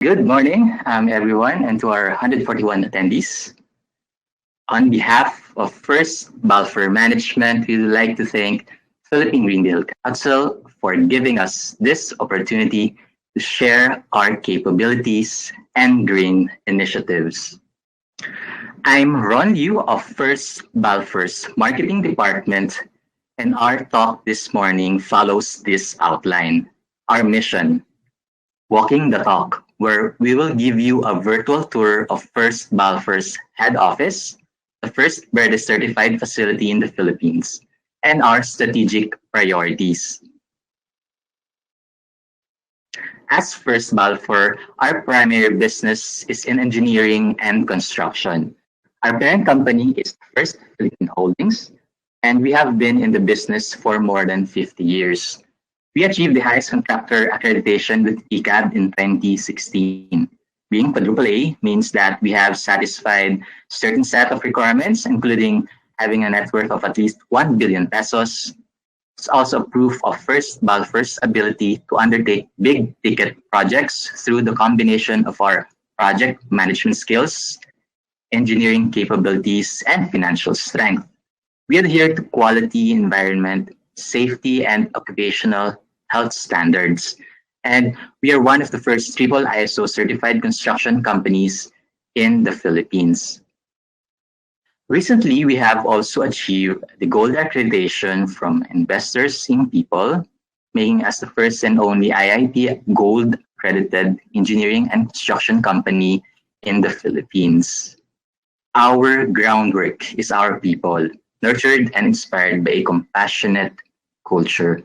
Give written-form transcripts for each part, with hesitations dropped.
Good morning, everyone, and to our 141 attendees. On behalf of First Balfour Management, we would like to thank Philippine Green Building Council for giving us this opportunity to share our capabilities and green initiatives. I'm Ron Liu of First Balfour's Marketing Department, and our talk this morning follows this outline. Our mission, Walking the Talk, where we will give you a virtual tour of First Balfour's head office, the first Verde certified facility in the Philippines, and our strategic priorities. As First Balfour, our primary business is in engineering and construction. Our parent company is First Philippine Holdings, and we have been in the business for more than 50 years. We achieved the highest contractor accreditation with ECAB in 2016. Being quadruple A means that we have satisfied certain set of requirements, including having a net worth of at least 1 billion pesos. It's also proof of First Balfour's ability to undertake big ticket projects through the combination of our project management skills, engineering capabilities, and financial strength. We adhere to quality, environment, safety, and occupational health standards. And we are one of the first triple ISO certified construction companies in the Philippines. Recently, we have also achieved the gold accreditation from Investors in People, making us the first and only IIP Gold accredited engineering and construction company in the Philippines. Our groundwork is our people, nurtured and inspired by a compassionate culture.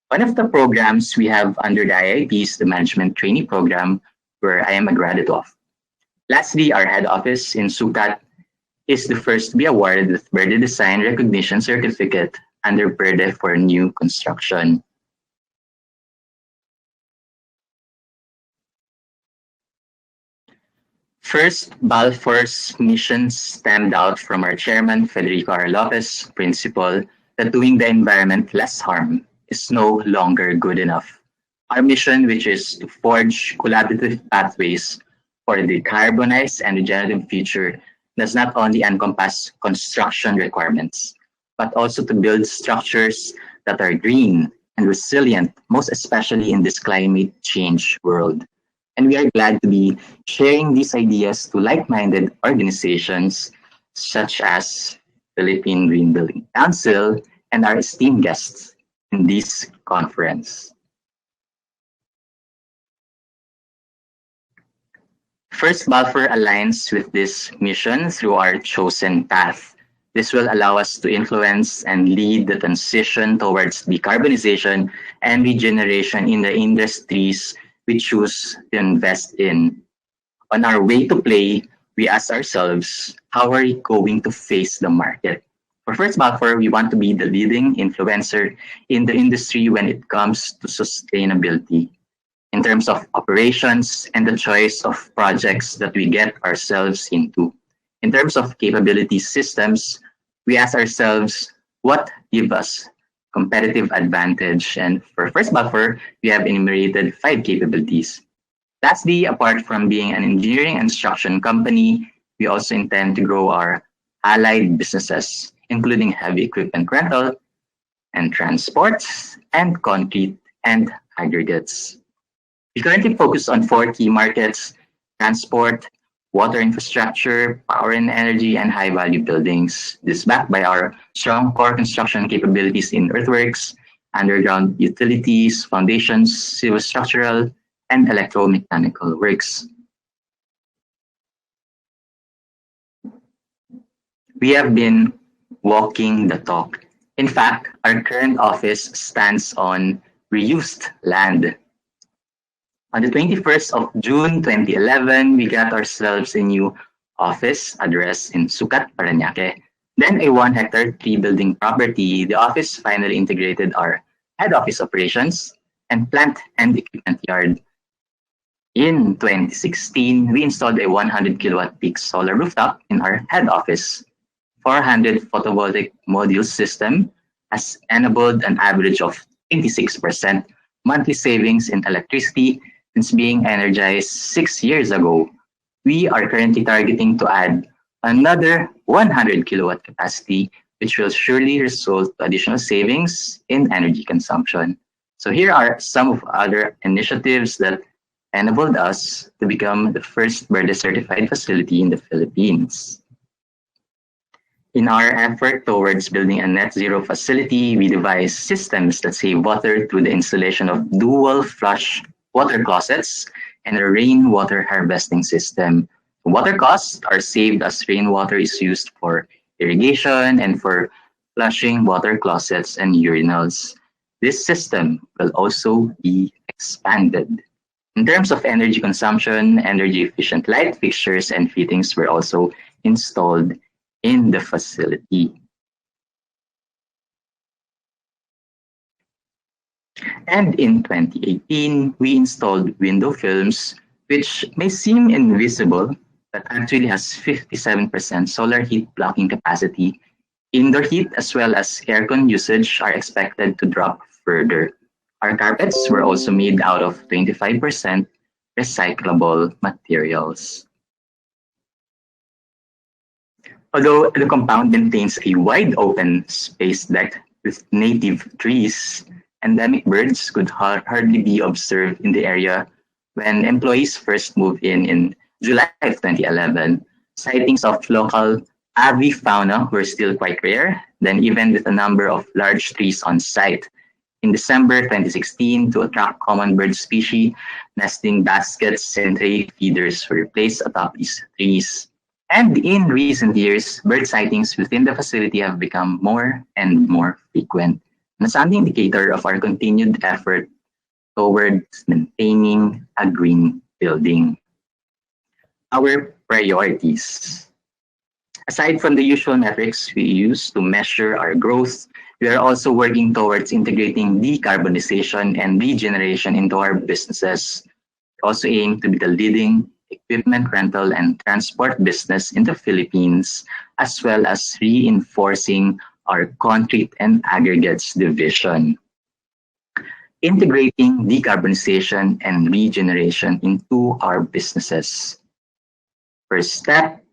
One of the programs we have under the IIP is the Management Trainee Program, where I am a graduate of. Lastly, our head office in Sucat is the first to be awarded with Verde Design Recognition Certificate under Verde for new construction. First, Balfour's mission stemmed out from our chairman, Federico R. Lopez, principle that doing the environment less harm is no longer good enough. Our mission, which is to forge collaborative pathways for a decarbonized and regenerative future, does not only encompass construction requirements, but also to build structures that are green and resilient, most especially in this climate change world. And we are glad to be sharing these ideas to like-minded organizations such as Philippine Green Building Council and our esteemed guests in this conference. First, Balfour aligns with this mission through our chosen path. This will allow us to influence and lead the transition towards decarbonization and regeneration in the industries we choose to invest in. On our way to play, we ask ourselves, how are we going to face the market? For First Balfour, we want to be the leading influencer in the industry when it comes to sustainability, in terms of operations and the choice of projects that we get ourselves into. In terms of capability systems, we ask ourselves, what give us competitive advantage? And for First Balfour, we have enumerated 5 capabilities. Lastly, apart from being an engineering and construction company, we also intend to grow our allied businesses, including heavy equipment rental and transports and concrete and aggregates. We currently focus on 4 key markets: transport, water infrastructure, power and energy, and high-value buildings. This is backed by our strong core construction capabilities in earthworks, underground utilities, foundations, civil structural, and electromechanical works. We have been walking the talk. In fact, our current office stands on reused land. On the 21st of June 2011, we got ourselves a new office address in Sucat, Parañaque. Then a 1-hectare 3-building property. The office finally integrated our head office operations and plant and equipment yard. In 2016, we installed a 100 kilowatt peak solar rooftop in our head office. 400 photovoltaic module system has enabled an average of 26% monthly savings in electricity Since being energized 6 years ago, we are currently targeting to add another 100 kilowatt capacity, which will surely result to additional savings in energy consumption. So here are some of other initiatives that enabled us to become the first Verde certified facility in the Philippines. In our effort towards building a net zero facility, we devised systems that save water through the installation of dual flush water closets and a rainwater harvesting system. Water costs are saved as rainwater is used for irrigation and for flushing water closets and urinals. This system will also be expanded. In terms of energy consumption, energy efficient light fixtures and fittings were also installed in the facility. And in 2018, we installed window films, which may seem invisible, but actually has 57% solar heat blocking capacity. Indoor heat as well as aircon usage are expected to drop further. Our carpets were also made out of 25% recyclable materials. Although the compound maintains a wide open space deck with native trees, endemic birds could hardly be observed in the area when employees first moved in July of 2011. Sightings of local avifauna were still quite rare, then even with a number of large trees on site. In December 2016, to attract common bird species, nesting baskets and tray feeders were placed atop these trees. And in recent years, bird sightings within the facility have become more and more frequent. That's an indicator of our continued effort towards maintaining a green building. Our priorities. Aside from the usual metrics we use to measure our growth, we are also working towards integrating decarbonization and regeneration into our businesses. We also aim to be the leading equipment rental and transport business in the Philippines, as well as reinforcing our concrete and aggregates division. Integrating decarbonization and regeneration into our businesses. First step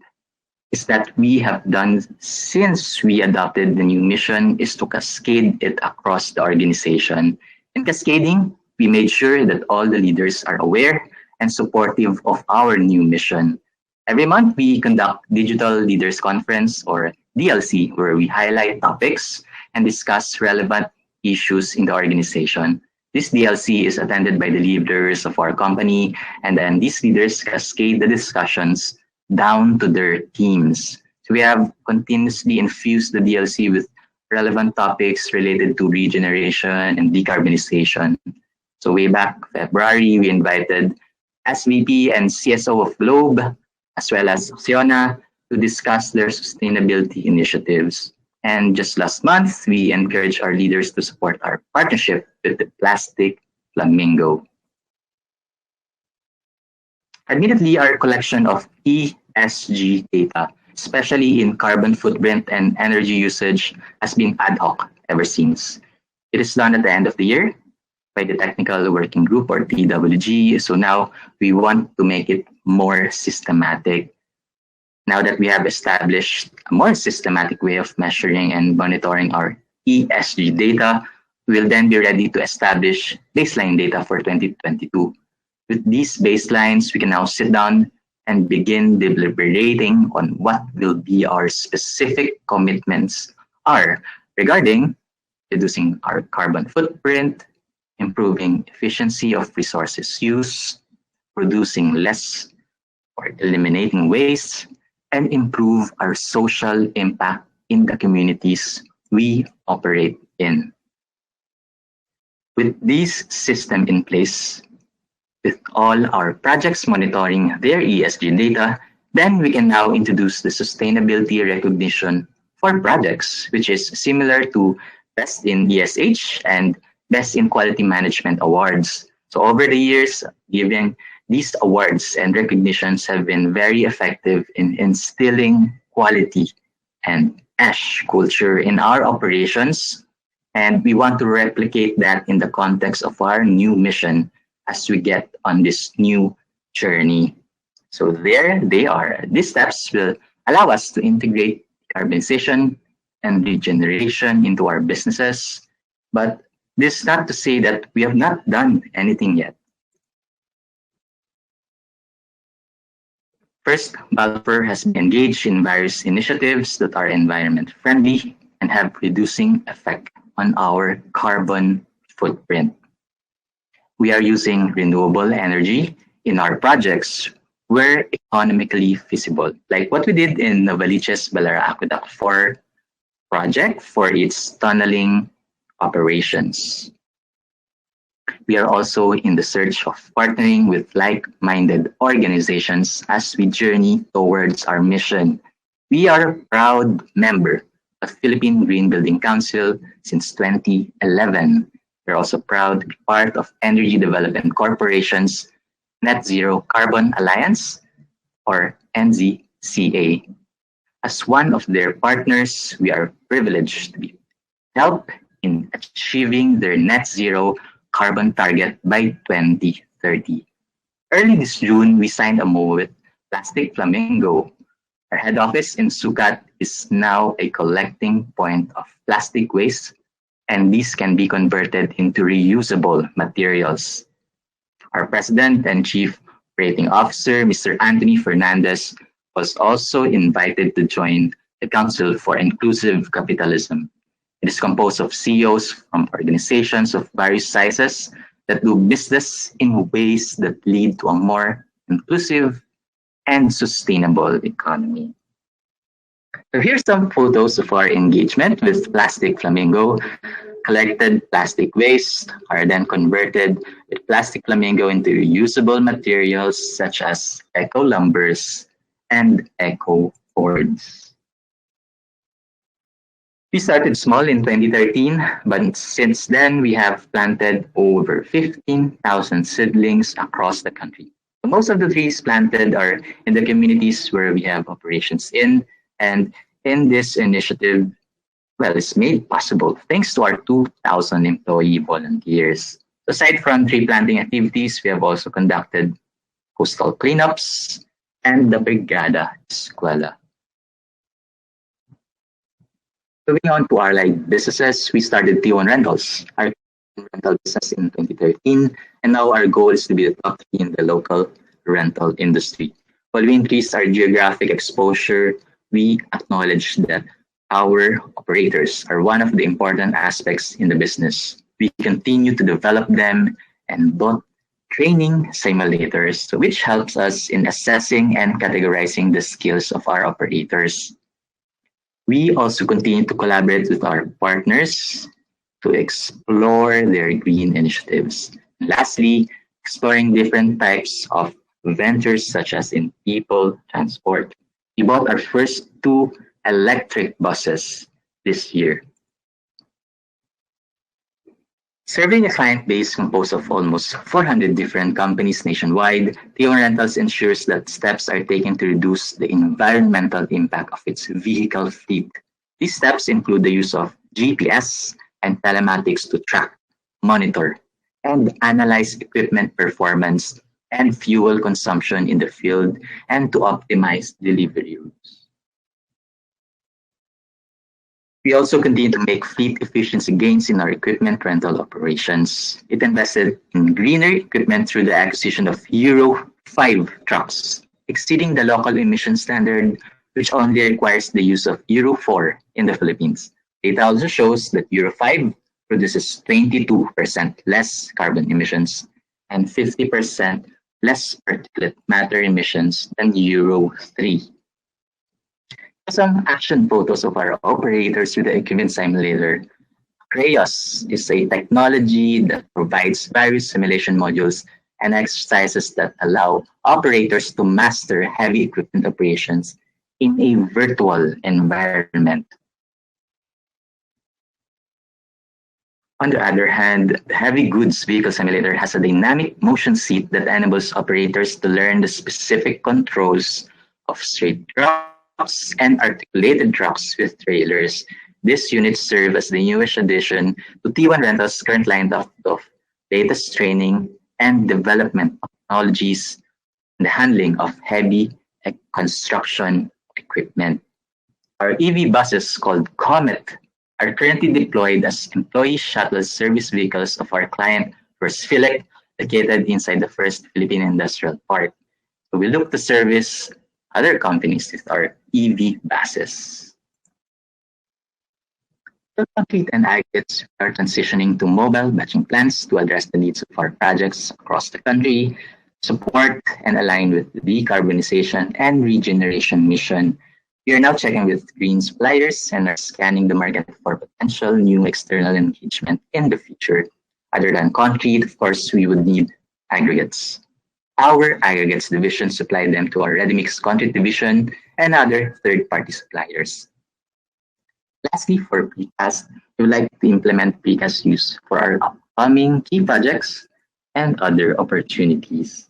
is that we have done since we adopted the new mission is to cascade it across the organization. In cascading, we made sure that all the leaders are aware and supportive of our new mission. Every month, we conduct Digital Leaders Conference or DLC, where we highlight topics and discuss relevant issues in the organization. This DLC is attended by the leaders of our company, and then these leaders cascade the discussions down to their teams. So we have continuously infused the DLC with relevant topics related to regeneration and decarbonization. So way back February, we invited SVP and CSO of Globe, as well as Oceana, to discuss their sustainability initiatives. And just last month, we encouraged our leaders to support our partnership with the plastic Flamingo. Admittedly, our collection of ESG data, especially in carbon footprint and energy usage, has been ad hoc ever since. It is done at the end of the year by the Technical Working Group or TWG. So now we want to make it more systematic. Now that we have established a more systematic way of measuring and monitoring our ESG data, we will then be ready to establish baseline data for 2022. With these baselines, we can now sit down and begin deliberating on what will be our specific commitments are regarding reducing our carbon footprint, improving efficiency of resources use, producing less or eliminating waste, and improve our social impact in the communities we operate in. With this system in place, with all our projects monitoring their ESG data, then we can now introduce the sustainability recognition for projects, which is similar to Best in ESH and Best in Quality Management Awards. So over the years, giving these awards and recognitions have been very effective in instilling quality and ESH culture in our operations. And we want to replicate that in the context of our new mission as we get on this new journey. So there they are. These steps will allow us to integrate decarbonization and regeneration into our businesses. But this is not to say that we have not done anything yet. First, Balfour has been engaged in various initiatives that are environment friendly and have reducing effect on our carbon footprint. We are using renewable energy in our projects where economically feasible, like what we did in Novaliches Balara Aqueduct 4 project for its tunneling operations. We are also in the search of partnering with like-minded organizations as we journey towards our mission. We are a proud member of Philippine Green Building Council since 2011. We're also proud to be part of Energy Development Corporation's Net Zero Carbon Alliance, or NZCA. As one of their partners, we are privileged to be help in achieving their net zero carbon target by 2030. Early this June, we signed a MOU with Plastic Flamingo. Our head office in Sucat is now a collecting point of plastic waste, and these can be converted into reusable materials. Our President and Chief Operating Officer, Mr. Anthony Fernandez, was also invited to join the Council for Inclusive Capitalism. It is composed of CEOs from organizations of various sizes that do business in ways that lead to a more inclusive and sustainable economy. So here's some photos of our engagement with Plastic Flamingo. Collected plastic waste are then converted with Plastic Flamingo into reusable materials such as eco lumbers and eco boards. We started small in 2013, but since then we have planted over 15,000 seedlings across the country. Most of the trees planted are in the communities where we have operations in, and in this initiative, well, it's made possible thanks to our 2,000 employee volunteers. Aside from tree planting activities, we have also conducted coastal cleanups and the Brigada Escuela. Moving on to our light businesses, we started T1 Rentals, our rental business in 2013, and now our goal is to be the top 3 in the local rental industry. While we increase our geographic exposure, we acknowledge that our operators are one of the important aspects in the business. We continue to develop them and build training simulators, which helps us in assessing and categorizing the skills of our operators. We also continue to collaborate with our partners to explore their green initiatives. Lastly, exploring different types of ventures such as in people transport. We bought our first 2 electric buses this year. Serving a client base composed of almost 400 different companies nationwide, T1 Rentals ensures that steps are taken to reduce the environmental impact of its vehicle fleet. These steps include the use of GPS and telematics to track, monitor, and analyze equipment performance and fuel consumption in the field and to optimize delivery routes. We also continue to make fleet efficiency gains in our equipment rental operations. It invested in greener equipment through the acquisition of Euro 5 trucks, exceeding the local emission standard, which only requires the use of Euro 4 in the Philippines. Data also shows that Euro 5 produces 22% less carbon emissions and 50% less particulate matter emissions than Euro 3. Some action photos of our operators with the equipment simulator. Creos is a technology that provides various simulation modules and exercises that allow operators to master heavy equipment operations in a virtual environment. On the other hand, the Heavy Goods Vehicle Simulator has a dynamic motion seat that enables operators to learn the specific controls of straight trucks and articulated trucks with trailers. These units serve as the newest addition to T1 Rentals' current lineup of latest training and development of technologies, and the handling of heavy construction equipment. Our EV buses called Comet are currently deployed as employee shuttle service vehicles of our client, First Philip, located inside the First Philippine Industrial Park. So we look to service other companies with our EV buses. For concrete and aggregates, we are transitioning to mobile batching plants to address the needs of our projects across the country, support and align with the decarbonization and regeneration mission. We are now checking with green suppliers and are scanning the market for potential new external engagement in the future. Other than concrete, of course, we would need aggregates. Our aggregates division supplied them to our ready-mix concrete division and other third-party suppliers. Lastly, for precast, we would like to implement precast use for our upcoming key projects and other opportunities.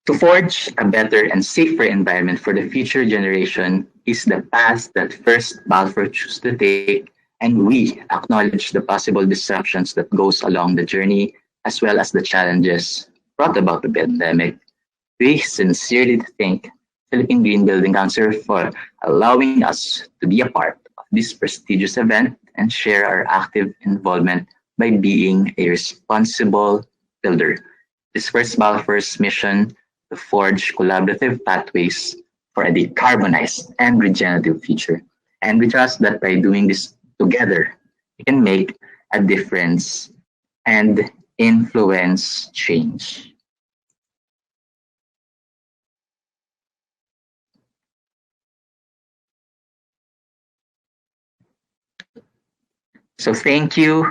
To forge a better and safer environment for the future generation is the path that First Balfour chose to take, and we acknowledge the possible disruptions that goes along the journey, as well as the challenges brought about the pandemic. We sincerely thank Philippine Green Building Council for allowing us to be a part of this prestigious event and share our active involvement by being a responsible builder. This First Balfour's mission to forge collaborative pathways for a decarbonized and regenerative future. And we trust that by doing this together, we can make a difference and influence change. So thank you,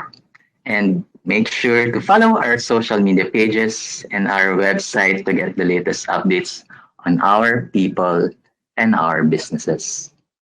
and make sure to follow our social media pages and our website to get the latest updates on our people and our businesses.